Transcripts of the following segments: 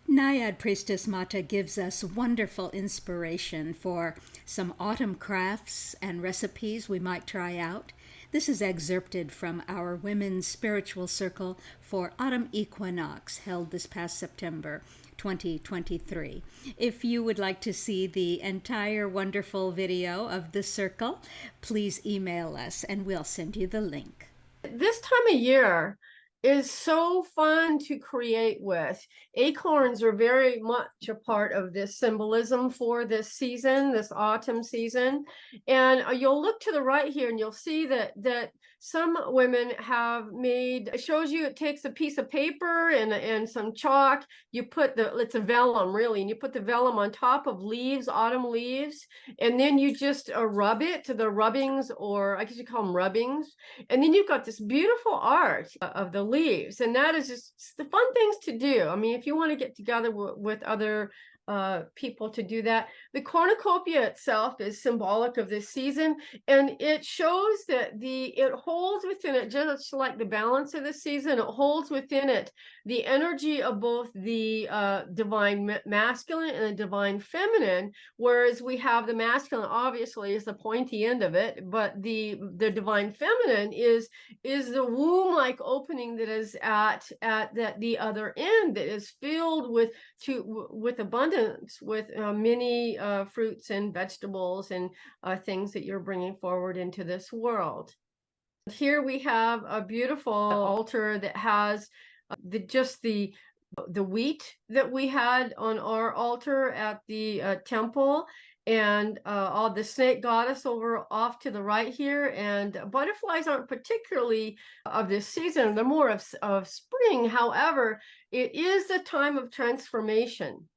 Naiad Priestess Mata gives us wonderful inspiration for some autumn crafts and recipes we might try out. This is excerpted from our Women's Spiritual Circle for Autumn Equinox, held this past September 2023. If you would like to see the entire wonderful video of the circle, please email us and we'll send you the link. This time of year is so fun to create with. Acorns are very much a part of this symbolism for this season, this autumn season. And you'll look to the right here and you'll see that some women have made, it shows you, it takes a piece of paper and some chalk. You put it's a vellum really, and you put the vellum on top of leaves, autumn leaves, and then you just rub it to the rubbings, or I guess you call them rubbings. And then you've got this beautiful art of the leaves, and that is just the fun things to do. I mean, if you want to get together with other people to do that. The cornucopia itself is symbolic of this season, and it shows that it holds within it, just like the balance of the season, it holds within it the energy of both the divine masculine and the divine feminine, whereas we have the masculine obviously is the pointy end of it, but the divine feminine is the womb-like opening that is at the other end, that is filled with abundance, with many fruits and vegetables and things that you're bringing forward into this world. Here we have a beautiful altar that has the wheat that we had on our altar at the temple, and all the snake goddess over off to the right here. And butterflies aren't particularly of this season, they're more of spring. However, it is a time of transformation.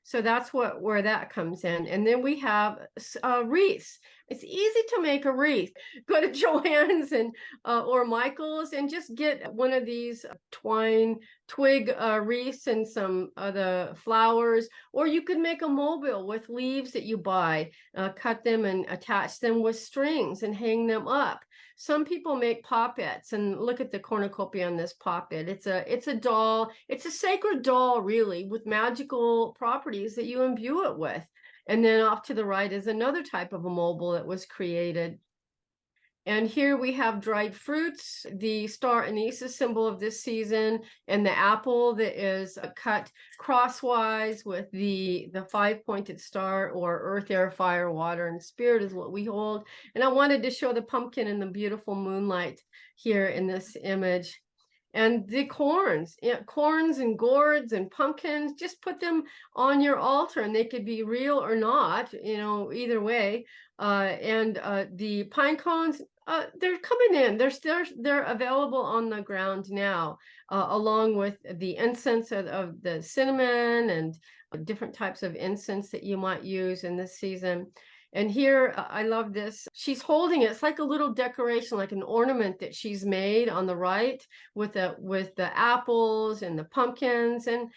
So that's where that comes in. And then we have wreaths. It's easy to make a wreath. Go to Joann's and or Michael's and just get one of these twig wreaths and some of the flowers. Or you could make a mobile with leaves that you buy, cut them and attach them with strings and hang them up. Some people make poppets, and look at the cornucopia on this poppet. It's a doll. It's a sacred doll, really, with magical properties that you imbue it with. And then off to the right is another type of a mobile that was created. And here we have dried fruits, the star anise is symbol of this season, and the apple that is cut crosswise with the five-pointed star, or earth, air, fire, water, and spirit is what we hold. And I wanted to show the pumpkin in the beautiful moonlight here in this image. And the corns and gourds and pumpkins, just put them on your altar, and they could be real or not, either way. And the pine cones, they're coming in. They're available on the ground now, along with the incense of the cinnamon and different types of incense that you might use in this season. And here, I love this. She's holding it. It's like a little decoration, like an ornament that she's made on the right with the apples and the pumpkins. And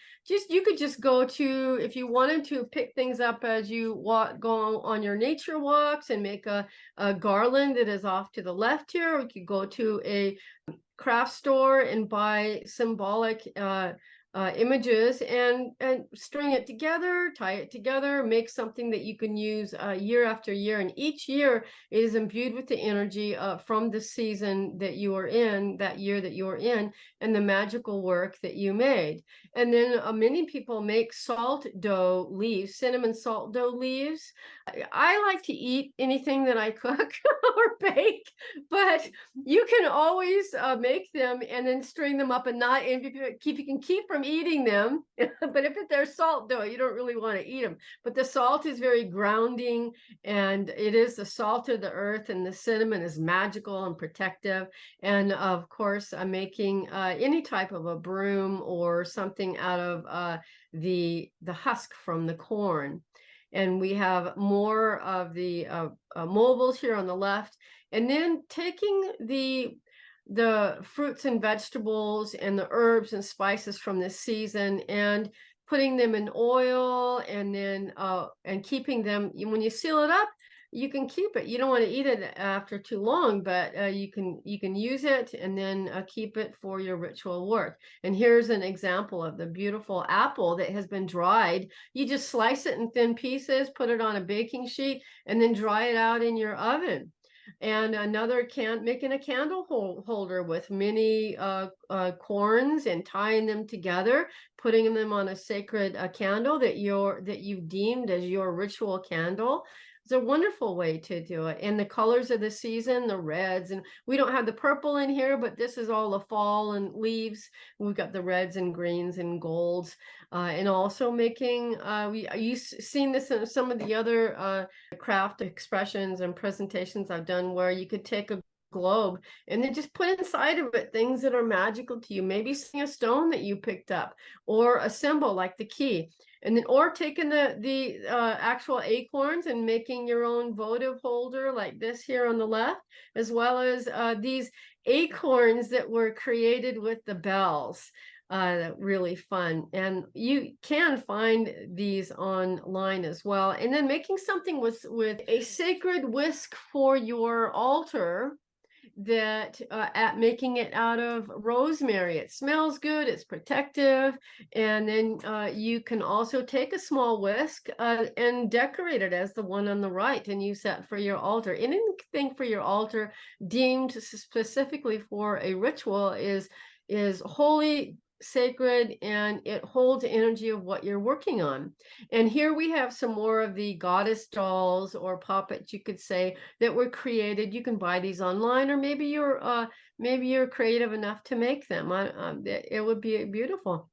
you could just go to, if you wanted to, pick things up as you go on your nature walks and make a garland that is off to the left here. Or you could go to a craft store and buy symbolic images and string it together, tie it together, make something that you can use year after year. And each year is imbued with the energy from the season that you are in, that year that you are in, and the magical work that you made. And then many people make salt dough leaves, cinnamon salt dough leaves. I like to eat anything that I cook or bake, but you can always make them and then string them up, and you can keep from eating them. But if they're salt dough, you don't really want to eat them. But the salt is very grounding, and it is the salt of the earth, and the cinnamon is magical and protective. And of course, I'm making any type of a broom or something out of the husk from the corn. And we have more of the mobiles here on the left, and then taking the fruits and vegetables and the herbs and spices from this season and putting them in oil, and then and keeping them, when you seal it up, you can keep it. You don't want to eat it after too long, but you can use it and then keep it for your ritual work. And here's an example of the beautiful apple that has been dried. You just slice it in thin pieces, put it on a baking sheet, and then dry it out in your oven. And another making a candle holder with many corns and tying them together, putting them on a sacred candle that you've deemed as your ritual candle. It's a wonderful way to do it. And the colors of the season, the reds, and we don't have the purple in here, but this is all the fall and leaves. We've got the reds and greens and golds, and also making, you've seen this in some of the other craft expressions and presentations I've done, where you could take a globe and then just put inside of it things that are magical to you, maybe a stone that you picked up, or a symbol like the key, and then or taking the actual acorns and making your own votive holder like this here on the left, as well as these acorns that were created with the bells. Really fun, and you can find these online as well. And then making something with a sacred whisk for your altar, that at making it out of rosemary. It smells good, it's protective, and then you can also take a small whisk and decorate it as the one on the right and use that for your altar. Anything for your altar deemed specifically for a ritual is holy, sacred, and it holds energy of what you're working on. And here we have some more of the goddess dolls or puppets, you could say, that were created. You can buy these online, or maybe you're creative enough to make them. It would be beautiful.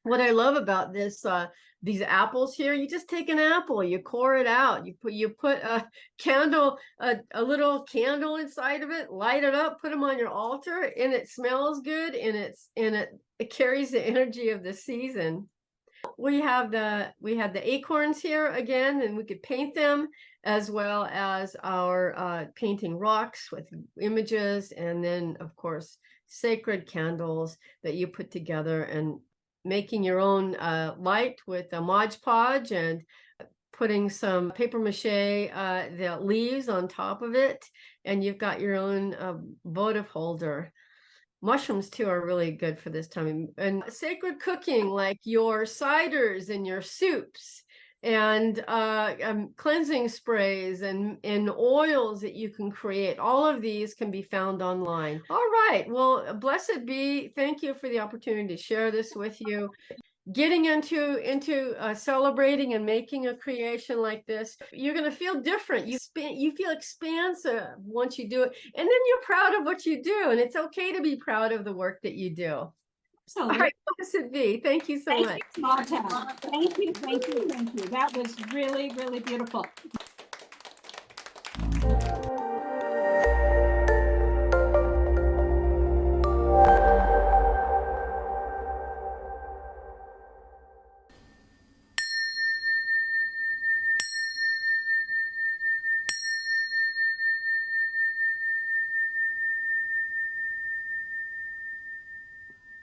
What I love about these apples here, you just take an apple, you core it out, you put a candle, a little candle inside of it, light it up, put them on your altar, and it smells good, and it carries the energy of the season. We have the acorns here again, and we could paint them, as well as our painting rocks with images, and then of course sacred candles that you put together, and making your own light with a Mod Podge, and putting some paper mache the leaves on top of it, and you've got your own votive holder. Mushrooms too are really good for this time. And sacred cooking, like your ciders and your soups, and cleansing sprays and oils that you can create. All of these can be found online. All right. Well, blessed be. Thank you for the opportunity to share this with you. Getting into celebrating and making a creation like this, you're going to feel different. You feel expansive once you do it, and then you're proud of what you do, and it's okay to be proud of the work that you do. All right, blessed be. Thank you so much. Thank you, Mata. Thank you. That was really, really beautiful.